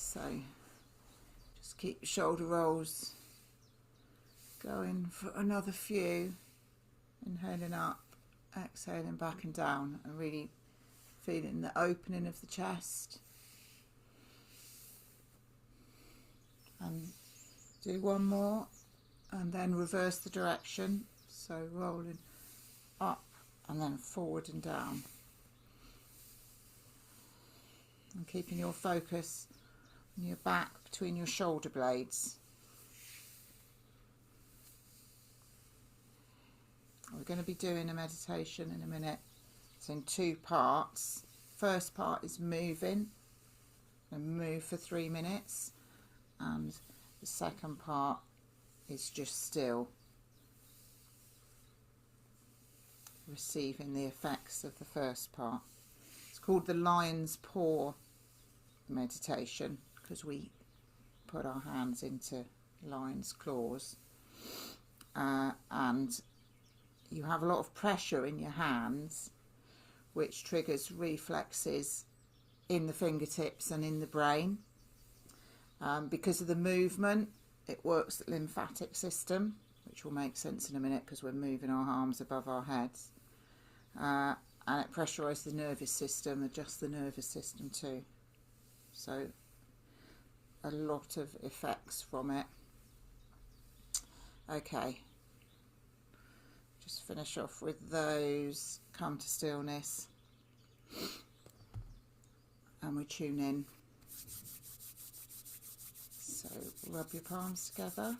So just keep your shoulder rolls going for another few. Inhaling up, exhaling back and down, and really feeling the opening of the chest. And do one more, and then reverse the direction, so rolling up and then forward and down, and keeping your focus on your back between your shoulder blades. We're going to be doing a meditation in a minute. It's in two parts. First part is moving, and move for 3 minutes, and the second part is just still, receiving the effects of the first part. It's called the lion's paw meditation because we put our hands into lion's claws, and you have a lot of pressure in your hands, which triggers reflexes in the fingertips and in the brain. Because of the movement, it works the lymphatic system, which will make sense in a minute because we're moving our arms above our heads. And it pressurises the nervous system, adjusts the nervous system too. So a lot of effects from it. Okay. Just finish off with those. Come to stillness. And we tune in. So rub your palms together.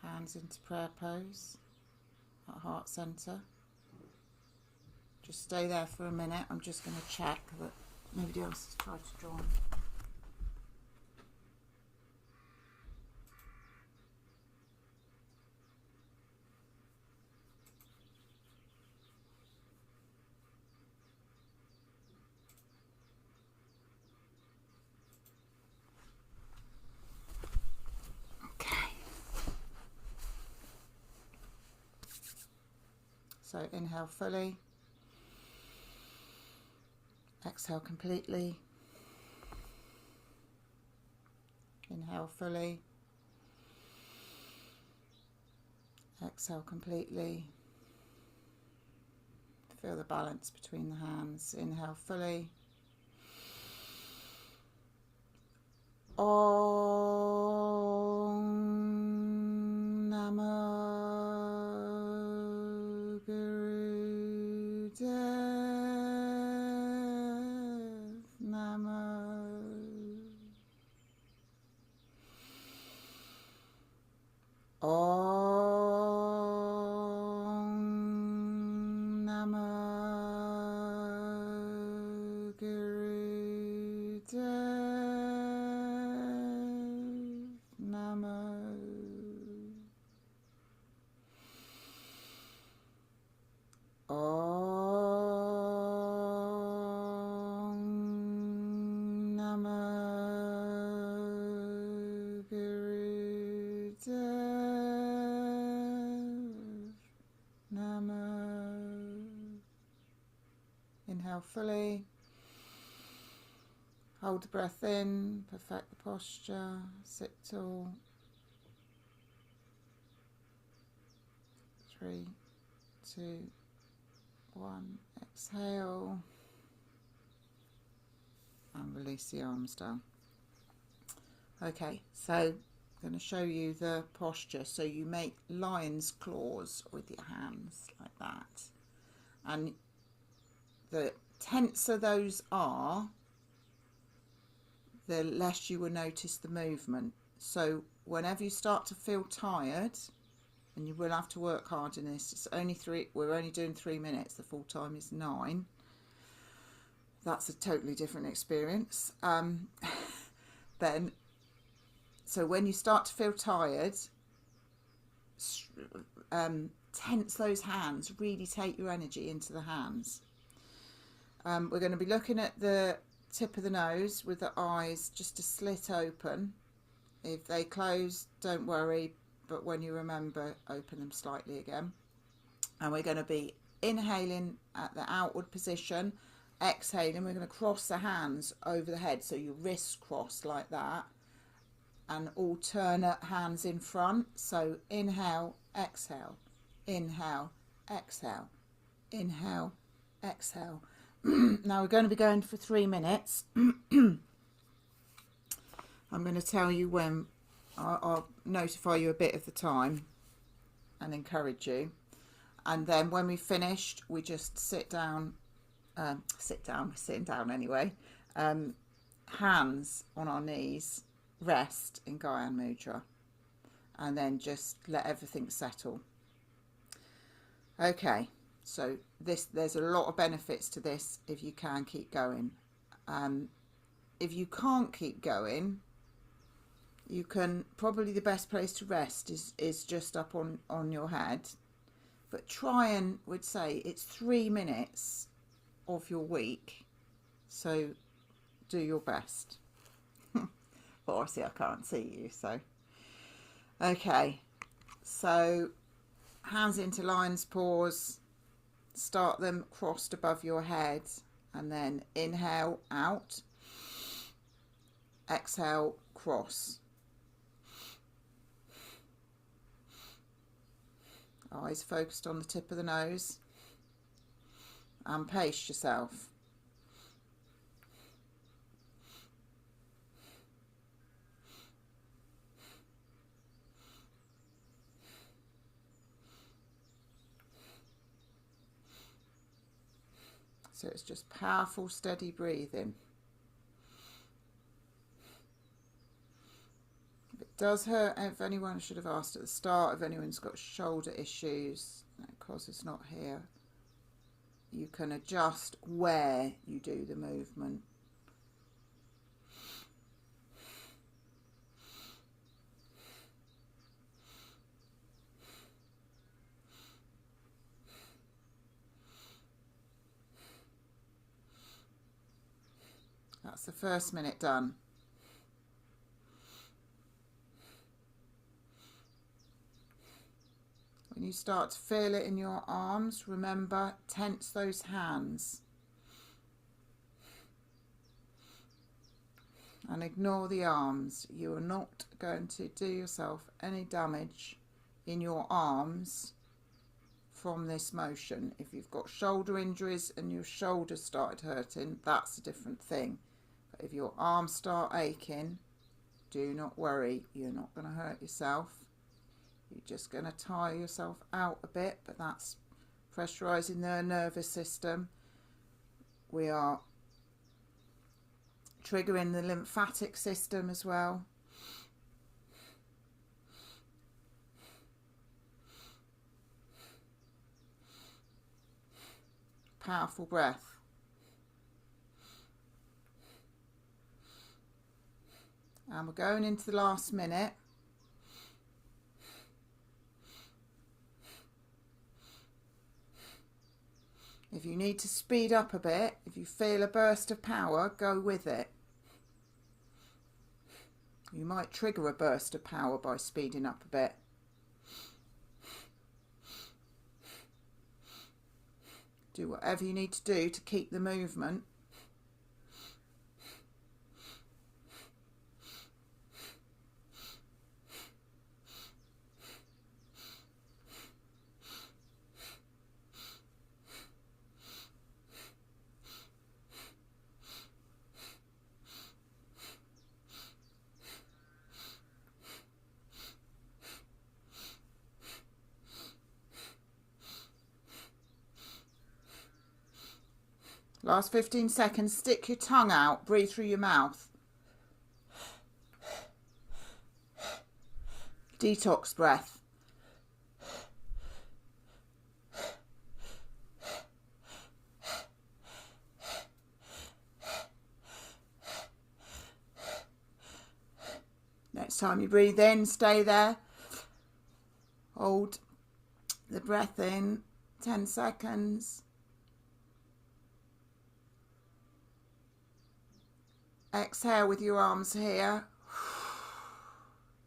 Hands into prayer pose at heart center. Just stay there for a minute. I'm just going to check that nobody else has tried to join. So inhale fully, exhale completely, inhale fully, exhale completely. Feel the balance between the hands. Inhale fully. Om Namo Inhale fully. Hold the breath in, perfect the posture, sit tall. 3, 2, 1. Exhale. And release the arms down. Okay, so I'm going to show you the posture. So you make lion's claws with your hands like that. And the tenser those are, the less you will notice the movement. So whenever you start to feel tired, and you will have to work hard in this, it's only we're only doing 3 minutes, the full time is 9. That's a totally different experience. Then, so when you start to feel tired, tense those hands, really take your energy into the hands. We're going to be looking at the tip of the nose with the eyes just a slit open. If they close, don't worry, but when you remember, open them slightly again. And we're going to be inhaling at the outward position exhaling, we're going to cross the hands over the head, so your wrists cross like that, and alternate hands in front. So inhale, exhale, inhale, exhale, inhale, exhale. Now we're going to be going for 3 minutes. I'm going to tell you when. I'll notify you a bit of the time and encourage you, and then when we've finished, we just sit down. We're sitting down anyway. Hands on our knees, rest in Gyan Mudra, and then just let everything settle. Okay, so there's a lot of benefits to this if you can keep going. If you can't keep going, you can, probably the best place to rest is just up on your head, but try and, would say it's 3 minutes of your week, so do your best. But obviously I can't see you, so okay, so hands into lion's pause, start them crossed above your head, and then inhale out, exhale cross. Eyes focused on the tip of the nose, and pace yourself. So it's just powerful, steady breathing. If it does hurt, if anyone, should have asked at the start, if anyone's got shoulder issues, because it's not here, you can adjust where you do the movement. That's the first minute done. When you start to feel it in your arms, remember, tense those hands. And ignore the arms. You are not going to do yourself any damage in your arms from this motion. If you've got shoulder injuries and your shoulders started hurting, that's a different thing. But if your arms start aching, do not worry. You're not going to hurt yourself. You're just going to tire yourself out a bit, but that's pressurizing the nervous system. We are triggering the lymphatic system as well. Powerful breath. And we're going into the last minute. If you need to speed up a bit, if you feel a burst of power, go with it. You might trigger a burst of power by speeding up a bit. Do whatever you need to do to keep the movement. Last 15 seconds, stick your tongue out, breathe through your mouth. Detox breath. Next time you breathe in, stay there. Hold the breath in 10 seconds. Exhale with your arms here.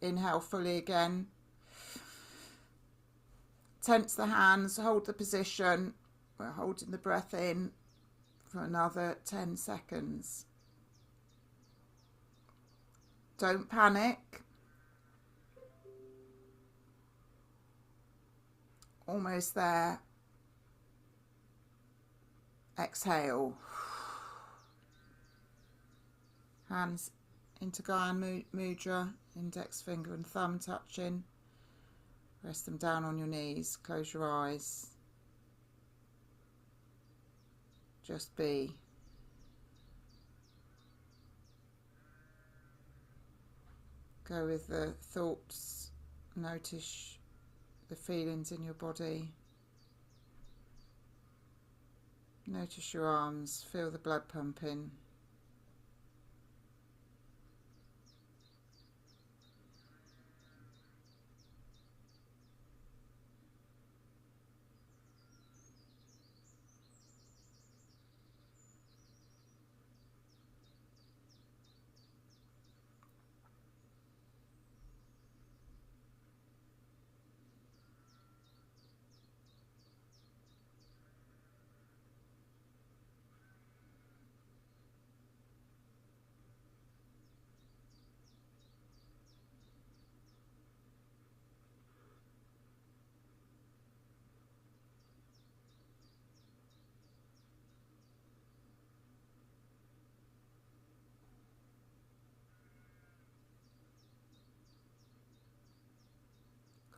Inhale fully again. Tense the hands, hold the position. We're holding the breath in for another 10 seconds. Don't panic. Almost there. Exhale. Hands into Gyan Mudra, index finger and thumb touching. Rest them down on your knees. Close your eyes. Just be. Go with the thoughts. Notice the feelings in your body. Notice your arms. Feel the blood pumping.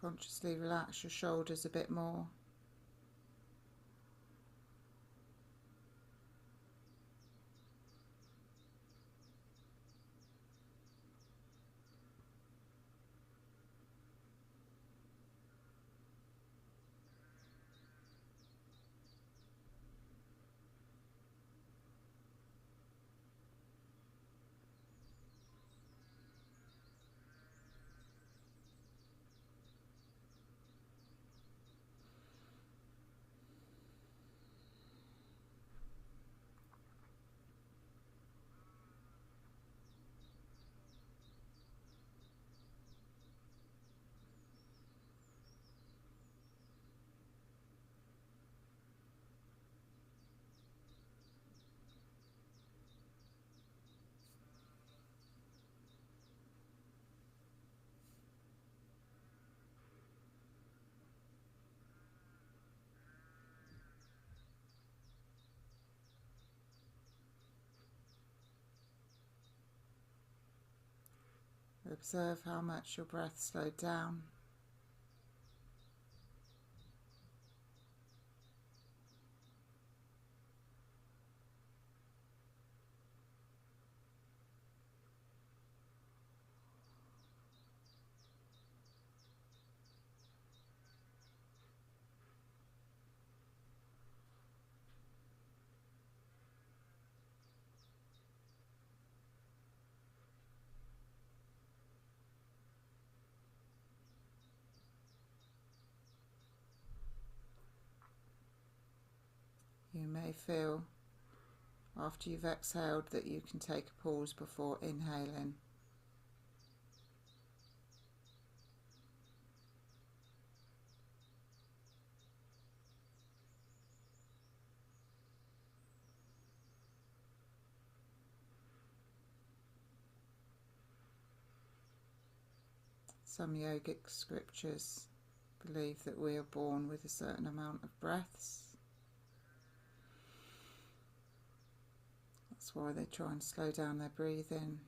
Consciously relax your shoulders a bit more. Observe how much your breath slowed down. You may feel, after you've exhaled, that you can take a pause before inhaling. Some yogic scriptures believe that we are born with a certain amount of breaths. That's why they try and slow down their breathing.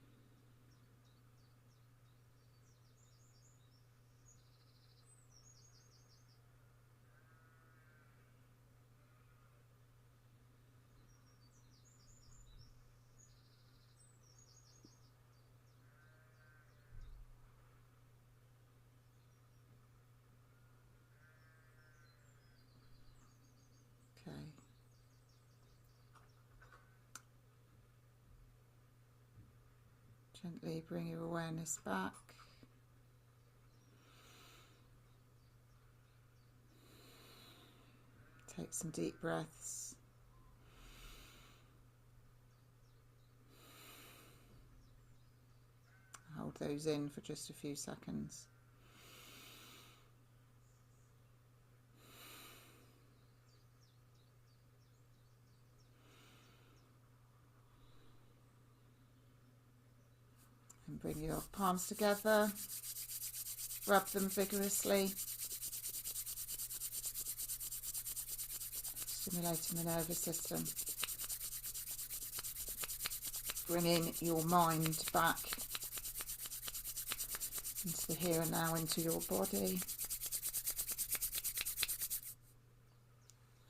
Okay. Gently bring your awareness back. Take some deep breaths. Hold those in for just a few seconds. bring your palms together, rub them vigorously, stimulating the nervous system, bringing your mind back into the here and now, into your body,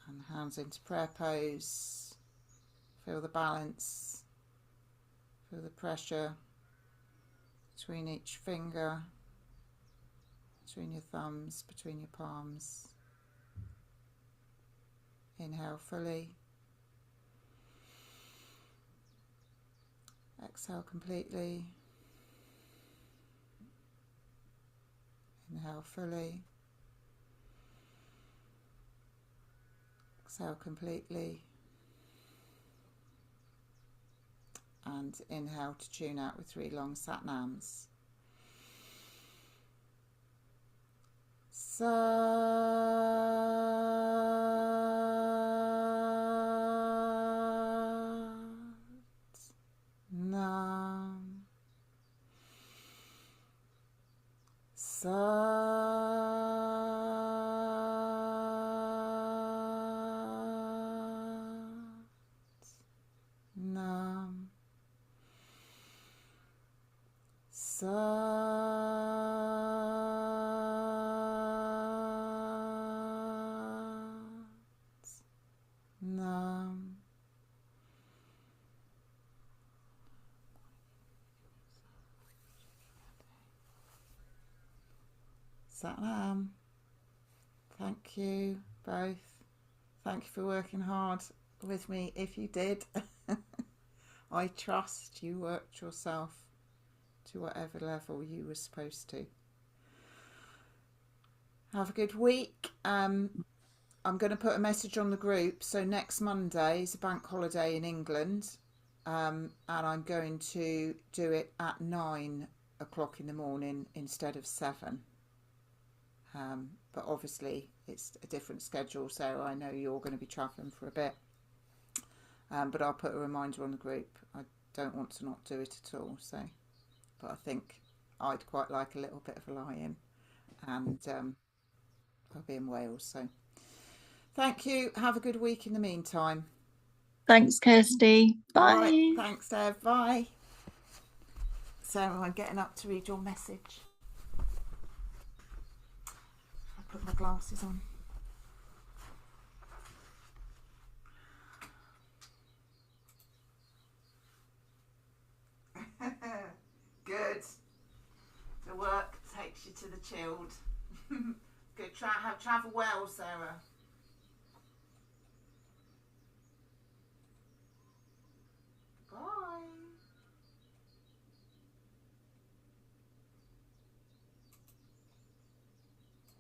and hands into prayer pose. Feel the balance, feel the pressure between each finger, between your thumbs, between your palms. Inhale fully. Exhale completely. Inhale fully. Exhale completely. And inhale to tune out with 3 long Satnams. Nam. Nam. Nam. Satnam. Thank you both. Thank you for working hard with me. If you did, I trust you worked yourself to whatever level you were supposed to. Have a good week. I'm going to put a message on the group. So next Monday is a bank holiday in England, and I'm going to do it at 9 o'clock in the morning instead of 7. But obviously it's a different schedule, so I know you're going to be travelling for a bit. But I'll put a reminder on the group. I don't want to not do it at all. So, but I think I'd quite like a little bit of a lie-in, and I'll be in Wales. So, thank you. Have a good week in the meantime. Thanks, Kirsty. Bye. All right. Thanks, Deb. Bye. Sarah, I'm getting up to read your message. I'll put my glasses on. Good. The work takes you to the chilled. Good. Travel well, Sarah.